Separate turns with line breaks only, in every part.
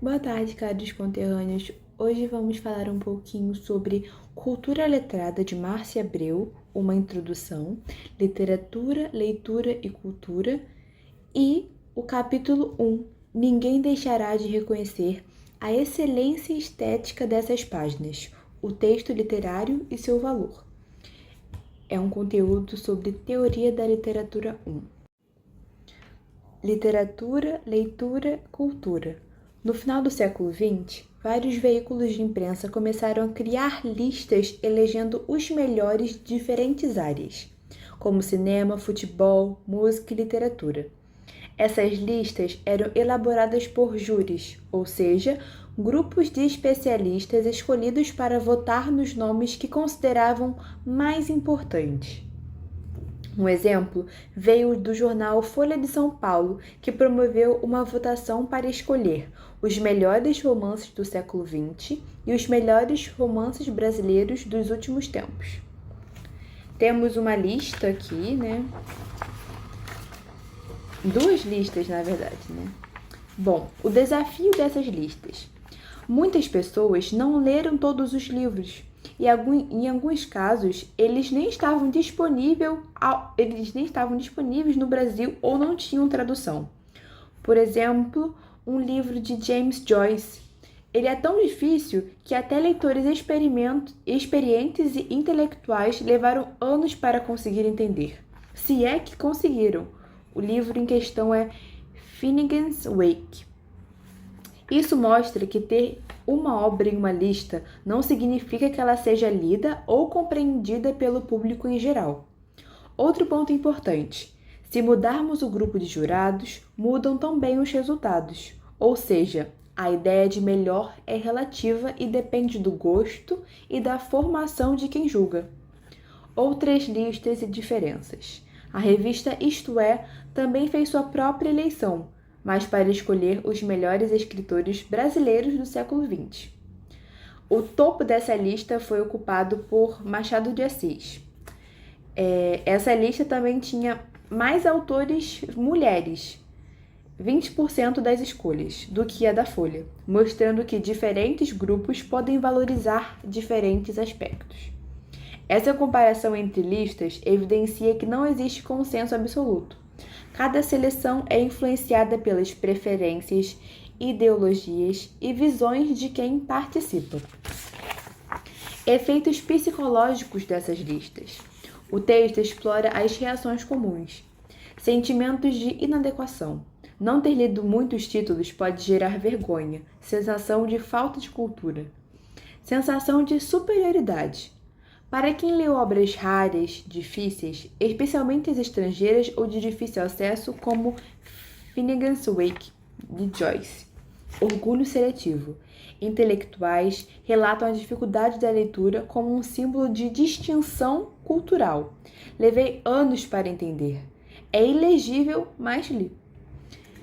Boa tarde, caros conterrâneos. Hoje vamos falar um pouquinho sobre Cultura Letrada de Márcia Abreu, uma introdução, literatura, leitura e cultura, e o capítulo 1, Ninguém deixará de reconhecer a excelência estética dessas páginas, o texto literário e seu valor. É um conteúdo sobre teoria da literatura 1. Literatura, leitura, cultura. No final do século XX, vários veículos de imprensa começaram a criar listas elegendo os melhores de diferentes áreas, como cinema, futebol, música e literatura. Essas listas eram elaboradas por júris, ou seja, grupos de especialistas escolhidos para votar nos nomes que consideravam mais importantes. Um exemplo veio do jornal Folha de São Paulo, que promoveu uma votação para escolher os melhores romances do século XX e os melhores romances brasileiros dos últimos tempos. Temos uma lista aqui, né? Duas listas, na verdade, né? Bom, o desafio dessas listas. Muitas pessoas não leram todos os livros e, em alguns casos, eles nem estavam disponíveis no Brasil ou não tinham tradução. Por exemplo, um livro de James Joyce. Ele é tão difícil que até leitores experientes e intelectuais levaram anos para conseguir entender. Se é que conseguiram. O livro em questão é Finnegans Wake. Isso mostra que ter uma obra em uma lista não significa que ela seja lida ou compreendida pelo público em geral. Outro ponto importante: se mudarmos o grupo de jurados, mudam também os resultados. Ou seja, a ideia de melhor é relativa e depende do gosto e da formação de quem julga. Outras listas e diferenças. A revista Isto É também fez sua própria eleição, mas para escolher os melhores escritores brasileiros do século XX. O topo dessa lista foi ocupado por Machado de Assis. Essa lista também tinha mais autores mulheres, 20% das escolhas, do que a da Folha, mostrando que diferentes grupos podem valorizar diferentes aspectos. Essa comparação entre listas evidencia que não existe consenso absoluto. Cada seleção é influenciada pelas preferências, ideologias e visões de quem participa. Efeitos psicológicos dessas listas. O texto explora as reações comuns. Sentimentos de inadequação. Não ter lido muitos títulos pode gerar vergonha, sensação de falta de cultura. Sensação de superioridade. Para quem leu obras raras, difíceis, especialmente as estrangeiras ou de difícil acesso, como Finnegans Wake, de Joyce. Orgulho seletivo. Intelectuais relatam a dificuldade da leitura como um símbolo de distinção cultural. Levei anos para entender. É ilegível, mas li.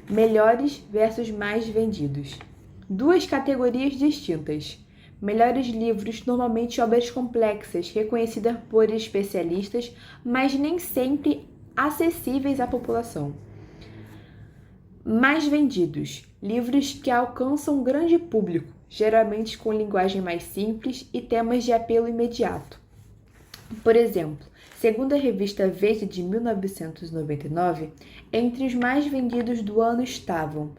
Melhores versus mais vendidos. Duas categorias distintas. Melhores livros, normalmente obras complexas, reconhecidas por especialistas, mas nem sempre acessíveis à população. Mais vendidos, livros que alcançam um grande público, geralmente com linguagem mais simples e temas de apelo imediato. Por exemplo, segundo a revista Veja de 1999, entre os mais vendidos do ano estavam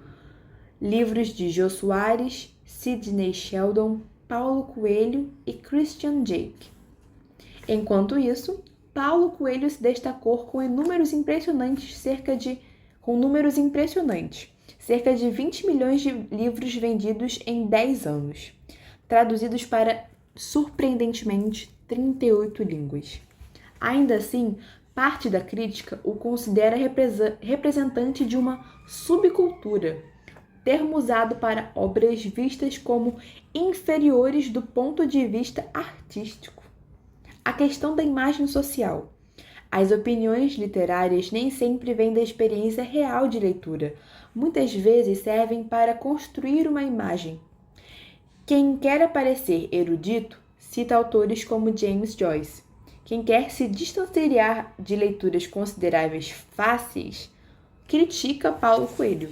livros de Jô Soares, Sidney Sheldon, Paulo Coelho e Christian Jake. Enquanto isso, Paulo Coelho se destacou com números impressionantes, cerca de 20 milhões de livros vendidos em 10 anos, traduzidos para, surpreendentemente, 38 línguas. Ainda assim, parte da crítica o considera representante de uma subcultura, termo usado para obras vistas como inferiores do ponto de vista artístico. A questão da imagem social. As opiniões literárias nem sempre vêm da experiência real de leitura. Muitas vezes servem para construir uma imagem. Quem quer aparecer erudito cita autores como James Joyce. Quem quer se distanciar de leituras consideráveis fáceis critica Paulo Coelho.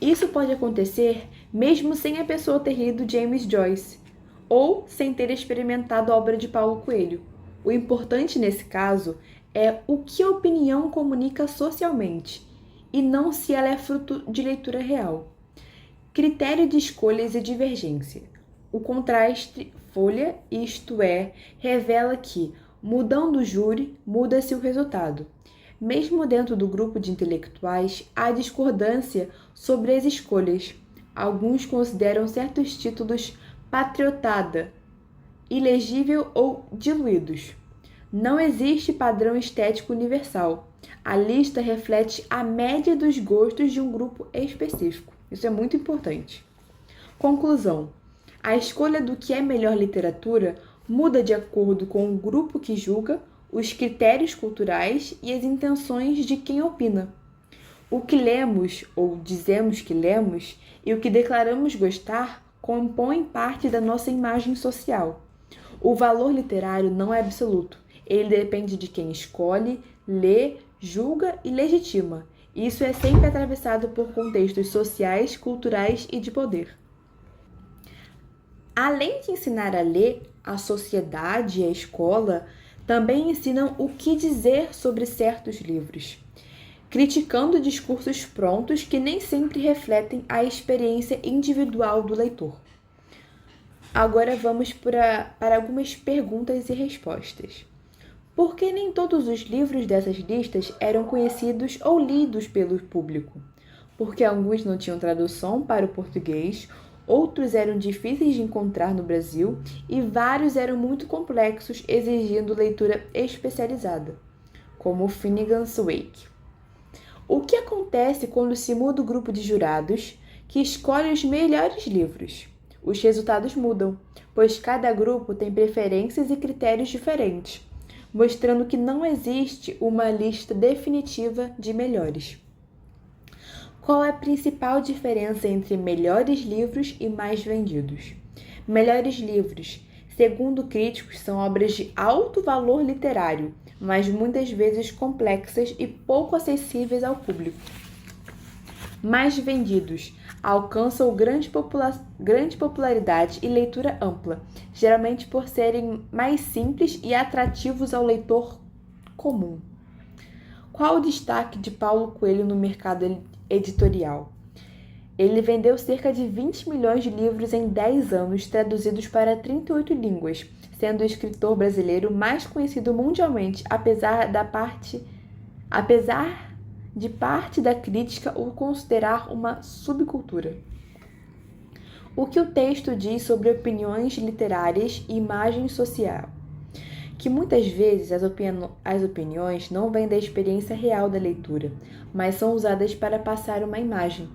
Isso pode acontecer mesmo sem a pessoa ter lido James Joyce ou sem ter experimentado a obra de Paulo Coelho. O importante nesse caso é o que a opinião comunica socialmente e não se ela é fruto de leitura real. Critério de escolhas e divergência. O contraste folha, isto é, revela que, mudando o júri, muda-se o resultado. Mesmo dentro do grupo de intelectuais, há discordância sobre as escolhas. Alguns consideram certos títulos patriotada, ilegível ou diluídos. Não existe padrão estético universal. A lista reflete a média dos gostos de um grupo específico. Isso é muito importante. Conclusão. A escolha do que é melhor literatura muda de acordo com o grupo que julga, os critérios culturais e as intenções de quem opina. O que lemos ou dizemos que lemos e o que declaramos gostar compõem parte da nossa imagem social. O valor literário não é absoluto. Ele depende de quem escolhe, lê, julga e legitima. Isso é sempre atravessado por contextos sociais, culturais e de poder. Além de ensinar a ler, a sociedade e a escola também ensinam o que dizer sobre certos livros, criticando discursos prontos que nem sempre refletem a experiência individual do leitor. Agora vamos para algumas perguntas e respostas. Por que nem todos os livros dessas listas eram conhecidos ou lidos pelo público? Porque alguns não tinham tradução para o português, outros eram difíceis de encontrar no Brasil e vários eram muito complexos, exigindo leitura especializada, como Finnegan's Wake. O que acontece quando se muda o grupo de jurados que escolhe os melhores livros? Os resultados mudam, pois cada grupo tem preferências e critérios diferentes, mostrando que não existe uma lista definitiva de melhores. Qual é a principal diferença entre melhores livros e mais vendidos? Melhores livros, segundo críticos, são obras de alto valor literário, mas muitas vezes complexas e pouco acessíveis ao público. Mais vendidos, alcançam grande popularidade e leitura ampla, geralmente por serem mais simples e atrativos ao leitor comum. Qual o destaque de Paulo Coelho no mercado editorial? Ele vendeu cerca de 20 milhões de livros em 10 anos, traduzidos para 38 línguas, sendo o escritor brasileiro mais conhecido mundialmente, apesar de parte da crítica o considerar uma subcultura. O que o texto diz sobre opiniões literárias e imagem social? Que muitas vezes as opiniões não vêm da experiência real da leitura, mas são usadas para passar uma imagem.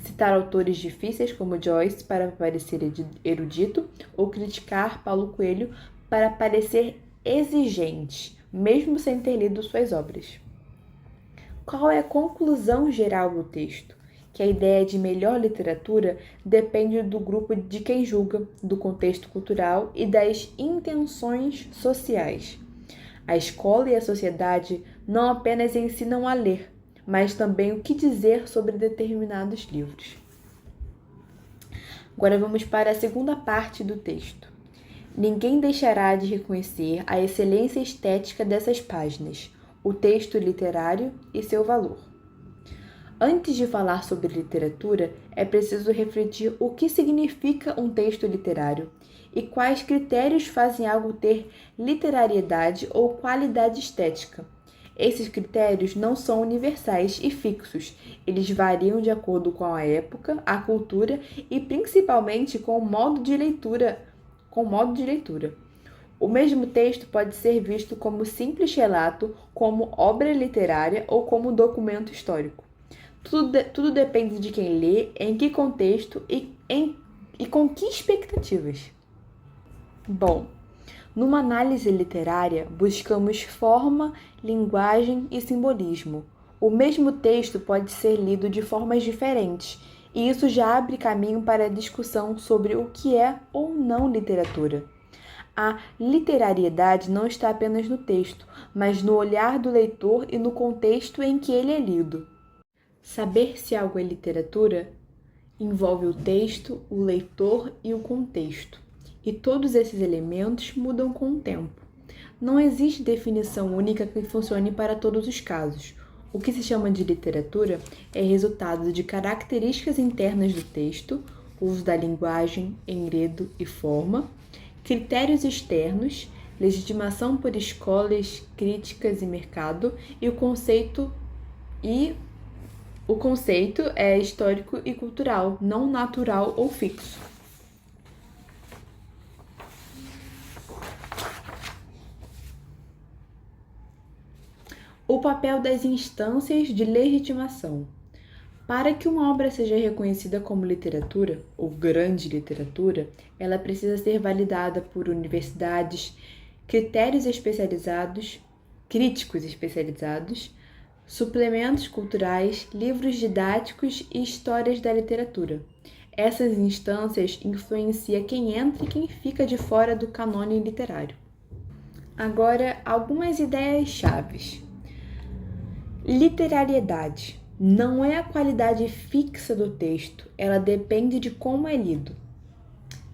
Citar autores difíceis como Joyce para parecer erudito ou criticar Paulo Coelho para parecer exigente, mesmo sem ter lido suas obras. Qual é a conclusão geral do texto? Que a ideia de melhor literatura depende do grupo de quem julga, do contexto cultural e das intenções sociais. A escola e a sociedade não apenas ensinam a ler, mas também o que dizer sobre determinados livros. Agora vamos para a segunda parte do texto. Ninguém deixará de reconhecer a excelência estética dessas páginas, o texto literário e seu valor. Antes de falar sobre literatura, é preciso refletir o que significa um texto literário e quais critérios fazem algo ter literariedade ou qualidade estética. Esses critérios não são universais e fixos, eles variam de acordo com a época, a cultura e principalmente com o modo de leitura. O mesmo texto pode ser visto como simples relato, como obra literária ou como documento histórico. Tudo depende de quem lê, em que contexto e com que expectativas. Bom, numa análise literária, buscamos forma, linguagem e simbolismo. O mesmo texto pode ser lido de formas diferentes, e isso já abre caminho para a discussão sobre o que é ou não literatura. A literariedade não está apenas no texto, mas no olhar do leitor e no contexto em que ele é lido. Saber se algo é literatura envolve o texto, o leitor e o contexto, e todos esses elementos mudam com o tempo. Não existe definição única que funcione para todos os casos. O que se chama de literatura é resultado de características internas do texto, uso da linguagem, enredo e forma, critérios externos, legitimação por escolas, críticas e mercado, e o conceito é histórico e cultural, não natural ou fixo. O papel das instâncias de legitimação. Para que uma obra seja reconhecida como literatura, ou grande literatura, ela precisa ser validada por universidades, críticos especializados, suplementos culturais, livros didáticos e histórias da literatura. Essas instâncias influenciam quem entra e quem fica de fora do cânone literário. Agora, algumas ideias chaves. Literariedade não é a qualidade fixa do texto, ela depende de como é lido.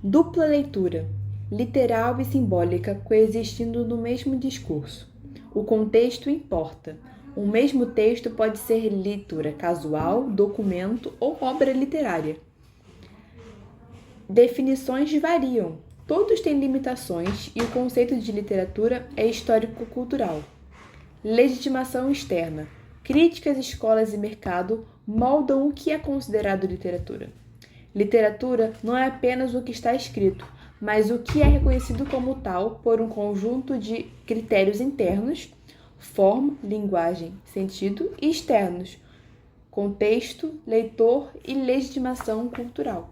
Dupla leitura, literal e simbólica coexistindo no mesmo discurso. O contexto importa. O mesmo texto pode ser leitura casual, documento ou obra literária. Definições variam. Todos têm limitações e o conceito de literatura é histórico-cultural. Legitimação externa. Críticas, escolas e mercado moldam o que é considerado literatura. Literatura não é apenas o que está escrito, mas o que é reconhecido como tal por um conjunto de critérios internos, forma, linguagem, sentido, e externos, contexto, leitor e legitimação cultural.